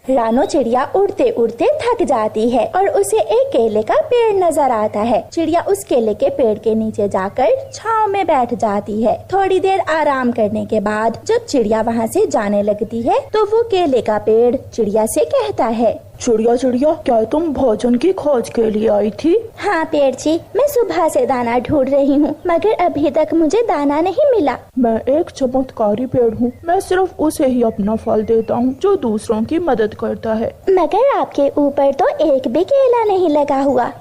रानो चिड़िया उड़ते उड़ते थक जाती है और उसे एक केले का पेड़ नजर आता है। चिड़िया उस केले के पेड़ के नीचे जाकर छांव में बैठ जाती है। थोड़ी देर आराम करने के बाद जब चिड़िया वहाँ से जाने लगती है तो वो केले का पेड़ चिड़िया से कहता है, चिड़िया चिड़िया, क्या तुम भोजन की खोज के लिए आई थी? हाँ पेड़ जी, मैं सुबह से दाना ढूंढ रही हूँ मगर अभी तक मुझे दाना नहीं मिला। मैं एक चमत्कारी पेड़ हूँ, मैं सिर्फ उसे ही अपना फल देता हूँ जो दूसरों की मदद करता है। मगर आपके ऊपर तो एक भी केला नहीं लगा हुआ।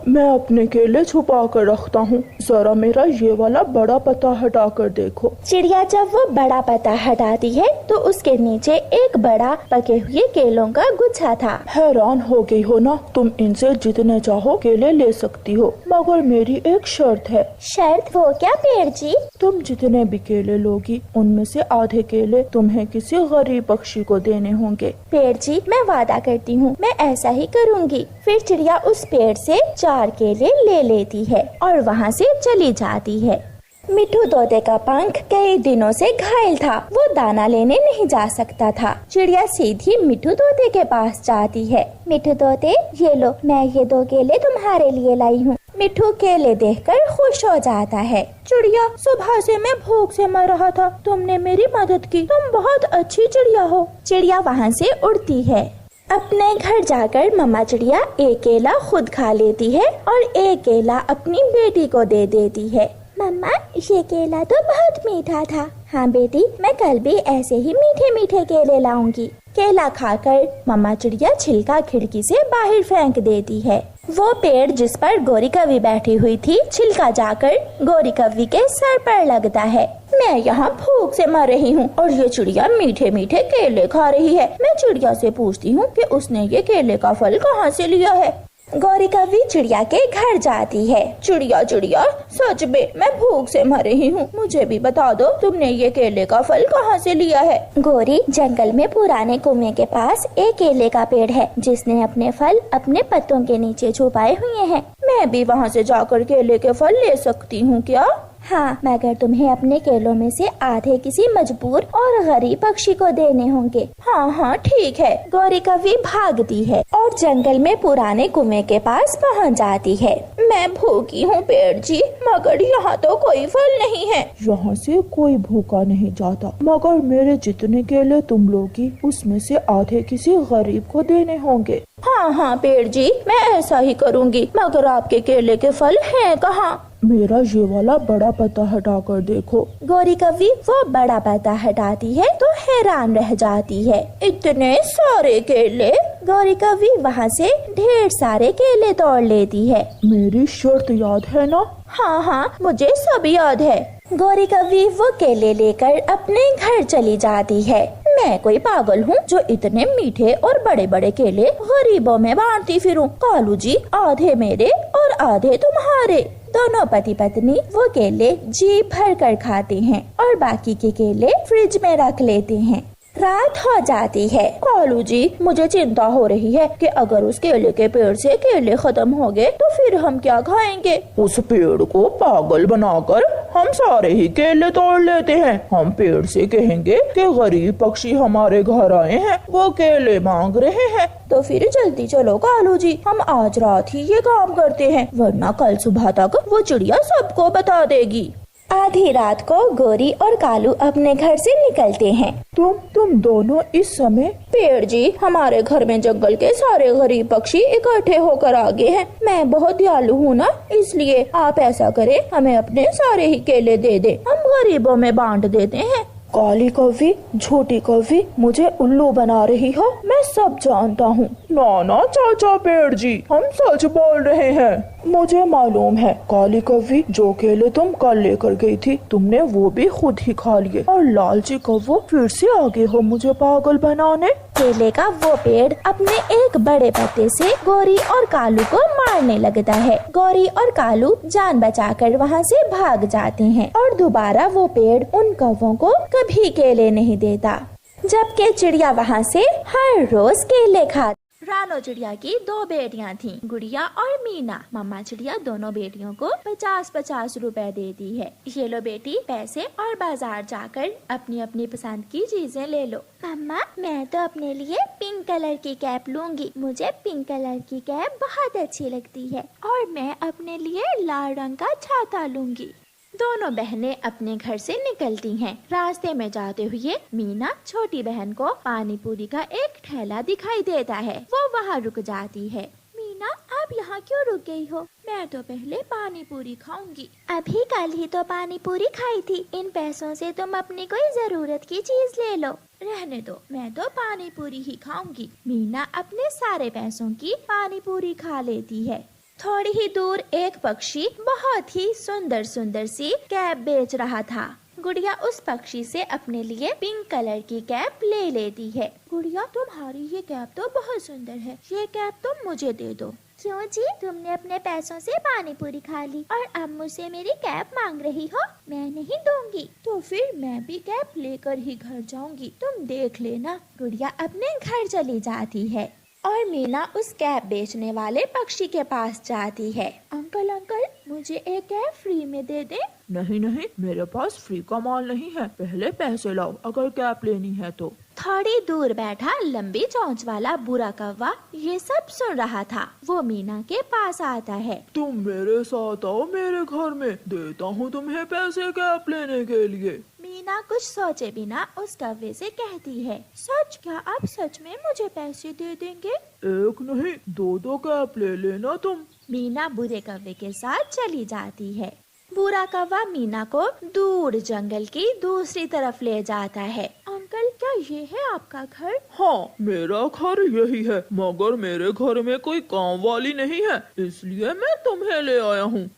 मैं अपने केले छुपा कर रखता हूँ, जरा मेरा ये वाला बड़ा पत्ता हटा कर देखो। चिड़िया जब वो बड़ा पत्ता हटाती है तो उसके नीचे एक बड़ा पके हुए केलों का गुच्छा था। हैरान हो गई हो ना? तुम इनसे जितने चाहो केले ले सकती हो, मगर मेरी एक शर्त है। शर्त? वो क्या पेड़ जी? तुम जितने भी केले लोगी उनमें से आधे केले तुम्हें किसी गरीब पक्षी को देने होंगे। पेड़ जी, मैं वादा करती हूँ मैं ऐसा ही करूँगी। फिर चिड़िया उस पेड़ से 4 केले ले लेती है और वहाँ से चली जाती है। मिट्ठू तोते का पंख कई दिनों से घायल था, वो दाना लेने नहीं जा सकता था। चिड़िया सीधी मिट्ठू तोते के पास जाती है। मिट्ठू तोते, ये लो, मैं ये 2 केले तुम्हारे लिए लाई हूँ। मिट्ठू केले देखकर खुश हो जाता है। चिड़िया, सुबह से मैं भूख से मर रहा था, तुमने मेरी मदद की, तुम बहुत अच्छी चिड़िया हो। चिड़िया वहाँ से उड़ती है। अपने घर जाकर मम्मा चिड़िया एक केला खुद खा लेती है और एक केला अपनी बेटी को दे देती है। मम्मा, ये केला तो बहुत मीठा था। हाँ बेटी, मैं कल भी ऐसे ही मीठे मीठे केले लाऊंगी। केला खाकर मम्मा चिड़िया छिलका खिड़की से बाहर फेंक देती है। वो पेड़ जिस पर गोरी कौवी बैठी हुई थी, छिलका जाकर गोरी कौवी के सर पर लगता है। मैं यहाँ भूख से मर रही हूँ और ये चिड़िया मीठे मीठे केले खा रही है। मैं चिड़िया से पूछती हूँ कि उसने ये केले का फल कहाँ से लिया है। गोरी कौवी चिड़िया के घर जाती है। चिड़िया चिड़िया, सच में मैं भूख से मर रही हूँ, मुझे भी बता दो तुमने ये केले का फल कहाँ से लिया है। गोरी, जंगल में पुराने कुएं के पास एक केले का पेड़ है जिसने अपने फल अपने पत्तों के नीचे छुपाए हुए हैं। मैं भी वहाँ से जाकर केले के फल ले सकती हूँ क्या? हाँ, मगर तुम्हें अपने केलों में से आधे किसी मजबूर और गरीब पक्षी को देने होंगे। हाँ हाँ ठीक है। गोरी कौवी भागती है और जंगल में पुराने कुएं के पास पहुँच जाती है। मैं भूखी हूँ पेड़ जी, मगर यहाँ तो कोई फल नहीं है। यहाँ से कोई भूखा नहीं जाता, मगर मेरे जितने केले तुम लोगी उसमें से आधे किसी गरीब को देने होंगे। हाँ हाँ पेड़ जी, मैं ऐसा ही करूँगी, मगर आपके केले के फल हैं कहाँ? मेरा ये वाला बड़ा पत्ता हटा कर देखो। गोरी कौवी वो बड़ा पत्ता हटाती है तो हैरान रह जाती है। इतने सारे केले! गोरी कौवी वहाँ से ढेर सारे केले तोड़ लेती है। मेरी शर्त याद है ना? हाँ हाँ, मुझे सब याद है। गोरी कौवी वो केले लेकर अपने घर चली जाती है। मैं कोई पागल हूँ जो इतने मीठे और बड़े बड़े केले गरीबों में बांटती फिरूं। कालू जी, आधे मेरे और आधे तुम्हारे। दोनों पति पत्नी वो केले जी भर कर खाते हैं और बाकी के केले फ्रिज में रख लेते हैं। रात हो जाती है। कालू जी, मुझे चिंता हो रही है कि अगर उस केले के पेड़ से केले खत्म हो गए तो फिर हम क्या खाएंगे? उस पेड़ को पागल बनाकर हम सारे ही केले तोड़ लेते हैं। हम पेड़ से कहेंगे कि गरीब पक्षी हमारे घर आए हैं, वो केले मांग रहे हैं। तो फिर जल्दी चलो कालू जी, हम आज रात ही ये काम करते हैं, वरना कल सुबह तक वो चिड़िया सबको बता देगी। आधी रात को गोरी और कालू अपने घर से निकलते हैं। तुम दोनों इस समय? पेड़ जी, हमारे घर में जंगल के सारे गरीब पक्षी इकट्ठे होकर आ गए हैं। मैं बहुत दयालु हूँ ना, इसलिए आप ऐसा करें, हमें अपने सारे ही केले दे दे, हम गरीबों में बांट देते हैं। काली कौवी, झूठी कौवी, मुझे उल्लू बना रही हो, मैं सब जानता हूँ। ना चाचा पेड़ जी, हम सच बोल रहे हैं। मुझे मालूम है काली कौवी, जो केले तुम कल लेकर गई थी तुमने वो भी खुद ही खा लिए, और लालची कौवो फिर से आगे हो मुझे पागल बनाने। केले का वो पेड़ अपने एक बड़े पत्ते से गोरी और कालू को मारने लगता है। गोरी और कालू जान बचाकर वहाँ से भाग जाते हैं और दोबारा वो पेड़ उन कौवों को कभी केले नहीं देता। जबकि चिड़िया वहाँ से हर रोज केले खाती। रानो चिड़िया की 2 बेटियां थीं, गुड़िया और मीना। मम्मा चिड़िया दोनों बेटियों को 50-50 रुपए देती है। ये लो बेटी पैसे और बाजार जाकर अपनी अपनी पसंद की चीजें ले लो। मम्मा मैं तो अपने लिए पिंक कलर की कैप लूंगी, मुझे पिंक कलर की कैप बहुत अच्छी लगती है। और मैं अपने लिए लाल रंग का छाता लूंगी। दोनों बहनें अपने घर से निकलती हैं। रास्ते में जाते हुए मीना छोटी बहन को पानी पूरी का एक ठेला दिखाई देता है। वो वहाँ रुक जाती है। मीना आप यहाँ क्यों रुक गई हो? मैं तो पहले पानी पूरी खाऊंगी। अभी कल ही तो पानी पूरी खाई थी, इन पैसों से तुम अपनी कोई जरूरत की चीज ले लो। रहने दो, मैं तो पानी पूरी ही खाऊंगी। मीना अपने सारे पैसों की पानी पूरी खा लेती है। थोड़ी ही दूर एक पक्षी बहुत ही सुंदर सुंदर सी कैप बेच रहा था। गुड़िया उस पक्षी से अपने लिए पिंक कलर की कैप ले लेती है। गुड़िया तुम्हारी ये कैप तो बहुत सुंदर है, ये कैप तुम मुझे दे दो। क्यों जी, तुमने अपने पैसों से पानी पूरी खा ली और अब मुझसे मेरी कैप मांग रही हो? मैं नहीं दूंगी। तो फिर मैं भी कैप लेकर ही घर जाऊंगी, तुम देख लेना। गुड़िया अपने घर चली जाती है और मीना उस कैप बेचने वाले पक्षी के पास जाती है। अंकल अंकल मुझे एक कैप फ्री में दे दे। नहीं नहीं, मेरे पास फ्री का माल नहीं है, पहले पैसे लाओ अगर कैप लेनी है तो। थोड़ी दूर बैठा लंबी चोंच वाला बुरा कौवा ये सब सुन रहा था। वो मीना के पास आता है। तुम मेरे साथ आओ मेरे घर में, देता हूँ तुम्हें पैसे कैप लेने के लिए। मीना कुछ सोचे बिना उस कौवे से कहती है, सच? क्या आप सच में मुझे पैसे दे देंगे? एक नहीं 2 कैप ले लेना तुम। मीना बुरे कौवे के साथ चली जाती है। बुरा कौवा मीना को दूर जंगल की दूसरी तरफ ले जाता है। अंकल क्या ये है आपका घर? हाँ मेरा घर यही है, मगर मेरे घर में कोई काम वाली नहीं है, इसलिए मैं तुम्हें ले आया हूँ।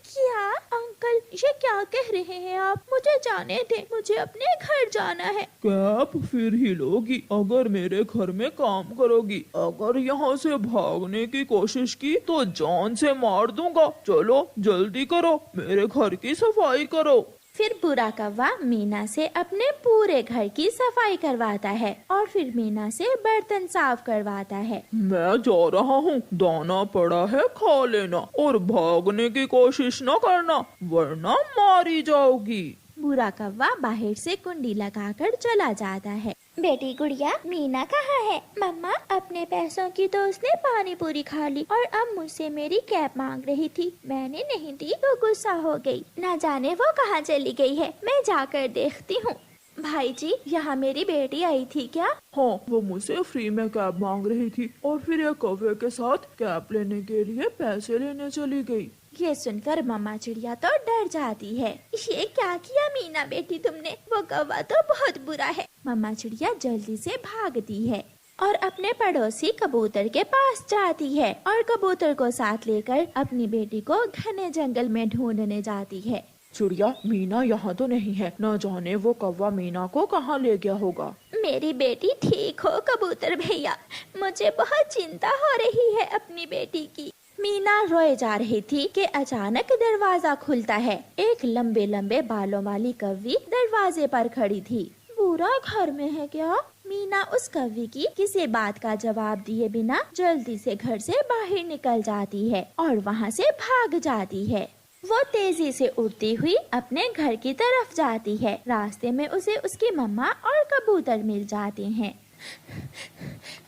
क्या अंकल ये क्या कह रहे हैं आप? मुझे जाने दे, मुझे अपने घर जाना है। कैप फिर ही लोगी अगर मेरे घर में काम करोगी। अगर यहाँ से भागने की कोशिश की तो जान से मार दूंगा। चलो जल्दी करो, मेरे घर की सफाई करो। फिर बुरा कौवा मीना से अपने पूरे घर की सफाई करवाता है और फिर मीना से बर्तन साफ करवाता है। मैं जा रहा हूँ, दाना पड़ा है खा लेना और भागने की कोशिश न करना वरना मारी जाओगी। बुरा कौवा बाहर से कुंडी लगाकर चला जाता है। बेटी गुड़िया मीना कहाँ है? मम्मा अपने पैसों की तो उसने पानी पूरी खा ली और अब मुझसे मेरी कैप मांग रही थी, मैंने नहीं दी तो गुस्सा हो गई। ना जाने वो कहाँ चली गई है, मैं जाकर देखती हूँ। भाई जी यहाँ मेरी बेटी आई थी क्या? हाँ वो मुझसे फ्री में कैप मांग रही थी और फिर एक कौवे के साथ कैप लेने के लिए पैसे लेने चली गई। ये सुनकर मम्मा चिड़िया तो डर जाती है। ये क्या किया मीना बेटी तुमने? वो कौवा तो बहुत बुरा है। मम्मा चिड़िया जल्दी से भागती है और अपने पड़ोसी कबूतर के पास जाती है और कबूतर को साथ लेकर अपनी बेटी को घने जंगल में ढूंढने जाती है। चिड़िया मीना यहाँ तो नहीं है, न जाने वो कौवा मीना को कहाँ ले गया होगा। मेरी बेटी ठीक हो कबूतर भैया, मुझे बहुत चिंता हो रही है अपनी बेटी की। मीना रोए जा रही थी कि अचानक दरवाजा खुलता है। एक लंबे लंबे बालों वाली कौवी दरवाजे पर खड़ी थी। बुरा घर में है क्या? मीना उस कौवी की किसी बात का जवाब दिए बिना जल्दी से घर से बाहर निकल जाती है और वहाँ से भाग जाती है। वो तेजी से उड़ती हुई अपने घर की तरफ जाती है। रास्ते में उसे उसकी मम्मा और कबूतर मिल जाते हैं।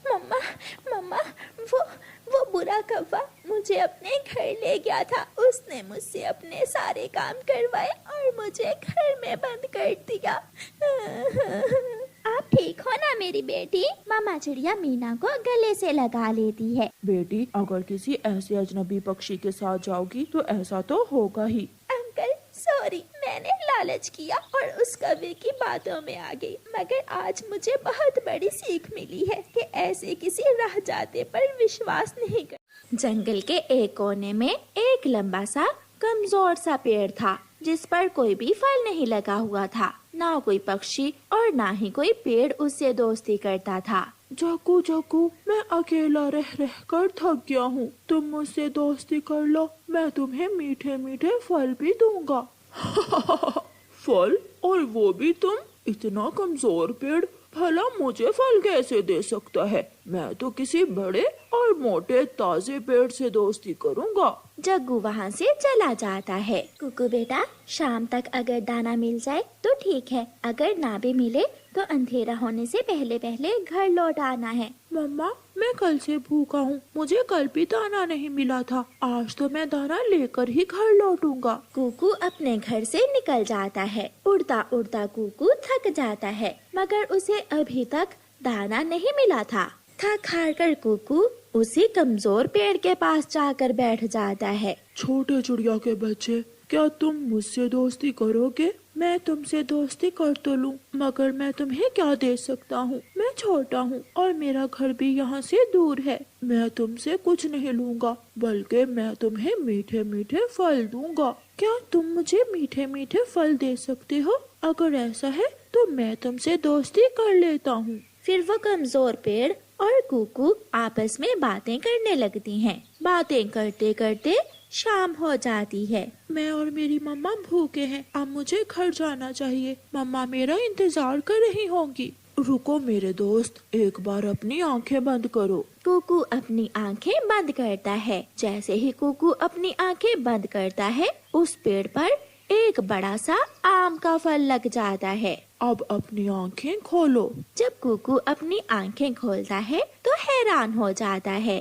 मम्मा मम्मा वो बुरा कौवा मुझे अपने घर ले गया था, उसने मुझसे अपने सारे काम करवाए और मुझे घर में बंद कर दिया। आप ठीक हो ना मेरी बेटी? मामा चिड़िया मीना को गले से लगा लेती है। बेटी अगर किसी ऐसे अजनबी पक्षी के साथ जाओगी तो ऐसा तो होगा ही। अंकल सॉरी, मैंने लालच किया और उस कौवे की बातों में आ गई, मगर आज मुझे बहुत बड़ी सीख मिली है कि ऐसे किसी राह जाते पर विश्वास नहीं कर। जंगल के एक कोने में एक लंबा सा कमजोर सा पेड़ था जिस पर कोई भी फल नहीं लगा हुआ था। ना कोई पक्षी और ना ही कोई पेड़ उससे दोस्ती करता था। जाकू जाकू मैं अकेला रह रह कर थक गया हूँ, तुम मुझसे दोस्ती कर लो, मैं तुम्हें मीठे मीठे फल भी दूंगा। फल? और वो भी तुम? इतना कमजोर पेड़, भला मुझे फल कैसे दे सकता है? मैं तो किसी बड़े और मोटे ताजे पेड़ से दोस्ती करूँगा। जग्गू वहाँ से चला जाता है। कुकू बेटा, शाम तक अगर दाना मिल जाए तो ठीक है, अगर ना भी मिले तो अंधेरा होने से पहले पहले घर लौट आना है। मम्मा, मैं कल से भूखा हूँ, मुझे कल भी दाना नहीं मिला था, आज तो मैं दाना लेकर ही घर लौटूंगा। कुकू अपने घर से निकल जाता है। उड़ता उड़ता कुकू थक जाता है, मगर उसे अभी तक दाना नहीं मिला था। थक हार कर कुकू उसी कमजोर पेड़ के पास जाकर बैठ जाता है। छोटे चिड़िया के बच्चे, क्या तुम मुझसे दोस्ती करोगे? मैं तुमसे दोस्ती कर तो लूं, मगर मैं तुम्हें क्या दे सकता हूँ? मैं छोटा हूँ और मेरा घर भी यहाँ से दूर है। मैं तुमसे कुछ नहीं लूंगा, बल्कि मैं तुम्हें मीठे मीठे फल दूंगा। क्या तुम मुझे मीठे मीठे फल दे सकते हो? अगर ऐसा है तो मैं तुमसे दोस्ती कर लेता हूँ। फिर वो कमजोर पेड़ और कुकू आपस में बातें करने लगती हैं। बातें करते करते शाम हो जाती है। मैं और मेरी मम्मा भूखे हैं, अब मुझे घर जाना चाहिए। मम्मा मेरा इंतजार कर रही होंगी। रुको मेरे दोस्त, एक बार अपनी आंखें बंद करो। कुकू अपनी आंखें बंद करता है। जैसे ही कुकू अपनी आंखें बंद करता है, उस पेड़ पर एक बड़ा सा आम का फल लग जाता है। अब अपनी आंखें खोलो। जब कुकू अपनी आंखें खोलता है तो हैरान हो जाता है।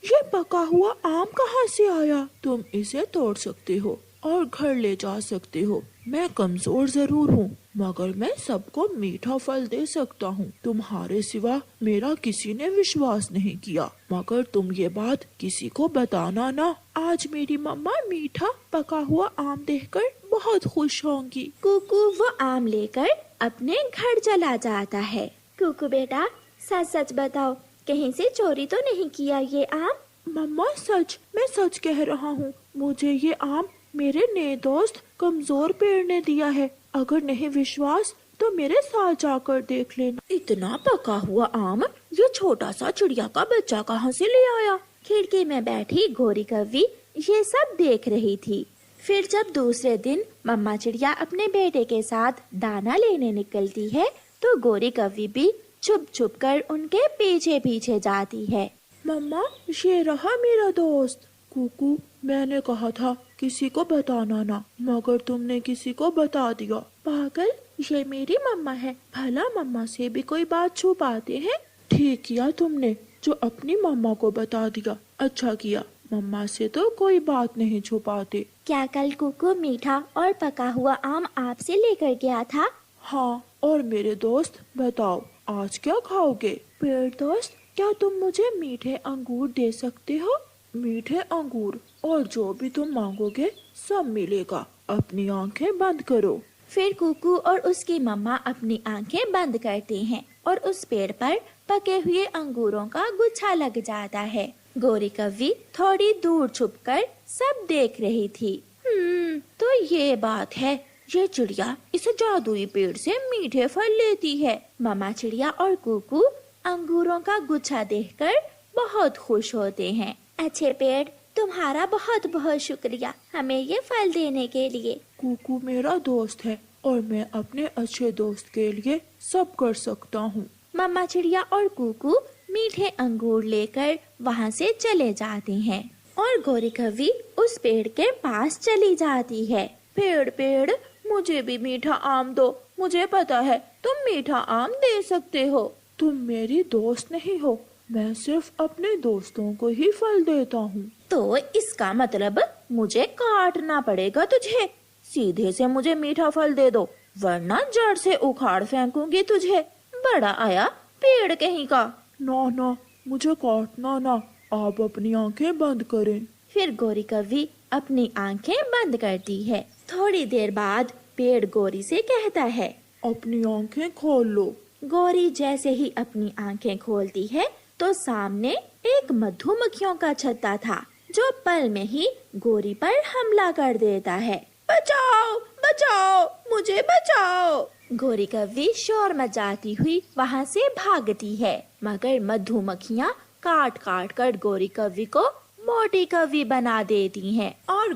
ये पका हुआ आम कहाँ से आया? तुम इसे तोड़ सकते हो और घर ले जा सकते हो। मैं कमजोर जरूर हूँ, मगर मैं सबको मीठा फल दे सकता हूँ। तुम्हारे सिवा मेरा किसी ने विश्वास नहीं किया, मगर तुम ये बात किसी को बताना ना। आज मेरी मम्मा मीठा पका हुआ आम देखकर बहुत खुश होंगी। कुकू वो आम लेकर अपने घर चला जाता है। कुकू बेटा, सच सच बताओ, कहीं से चोरी तो नहीं किया ये आम? मम्मा सच, मैं सच कह रहा हूँ। मुझे ये आम मेरे नए दोस्त कमजोर पेड़ ने दिया है। अगर नहीं विश्वास तो मेरे साथ जाकर देख लेना। इतना पका हुआ आम ये छोटा सा चिड़िया का बच्चा कहाँ से ले आया? खिड़की में बैठी गोरी कव्वी ये सब देख रही थी। फिर जब दूसरे दिन मम्मा चिड़िया अपने बेटे के साथ दाना लेने निकलती है, तो गोरी कव्वी भी छुप छुप कर उनके पीछे पीछे जाती है। मम्मा, ये रहा मेरा दोस्त। कुकू, मैंने कहा था किसी को बताना ना, मगर तुमने किसी को बता दिया। पागल, ये मेरी मम्मा है, भला मम्मा से भी कोई बात छुपाते हैं? ठीक किया तुमने जो अपनी मम्मा को बता दिया। अच्छा किया, मम्मा से तो कोई बात नहीं छुपाते। क्या कल कुकू मीठा और पका हुआ आम आपसे लेकर गया था? हाँ, और मेरे दोस्त बताओ आज क्या खाओगे? पेड़ दोस्त, क्या तुम मुझे मीठे अंगूर दे सकते हो? मीठे अंगूर, और जो भी तुम मांगोगे सब मिलेगा। अपनी आंखें बंद करो। फिर कुकू और उसकी मम्मा अपनी आंखें बंद करते हैं और उस पेड़ पर पके हुए अंगूरों का गुच्छा लग जाता है। गोरी कव्वी थोड़ी दूर छुपकर सब देख रही थी। तो ये बात है, ये चिड़िया इस जादुई पेड़ से मीठे फल लेती है। मम्मा चिड़िया और कुकू अंगूरों का गुच्छा देखकर बहुत खुश होते हैं। अच्छे पेड़, तुम्हारा बहुत बहुत शुक्रिया हमें ये फल देने के लिए। कुकू मेरा दोस्त है और मैं अपने अच्छे दोस्त के लिए सब कर सकता हूँ। मम्मा चिड़िया और कुकू मीठे अंगूर लेकर वहाँ से चले जाते हैं और गोरी कव्वी उस पेड़ के पास चली जाती है। पेड़, मुझे भी मीठा आम दो। मुझे पता है तुम मीठा आम दे सकते हो। तुम मेरी दोस्त नहीं हो, मैं सिर्फ अपने दोस्तों को ही फल देता हूँ। तो इसका मतलब मुझे काटना पड़ेगा तुझे। सीधे से मुझे मीठा फल दे दो, वरना जड़ से उखाड़ फेंकूंगी तुझे। बड़ा आया पेड़ कहीं का। ना, मुझे काटना ना, आप अपनी आंखें बंद करें। फिर गोरी कव्वी अपनी आंखें बंद करती है। थोड़ी देर बाद पेड़ गोरी से कहता है, अपनी आंखें खोल लो। गोरी जैसे ही अपनी आंखें खोलती है तो सामने एक मधुमक्खियों का छत्ता था, जो पल में ही गोरी पर हमला कर देता है। बचाओ, बचाओ, मुझे बचाओ। गोरी कव्वी शोर मचाती हुई वहाँ से भागती है, मगर मधुमक्खियाँ काट काट कर गोरी कव्वी को मोटी कव्वी बना देती हैं और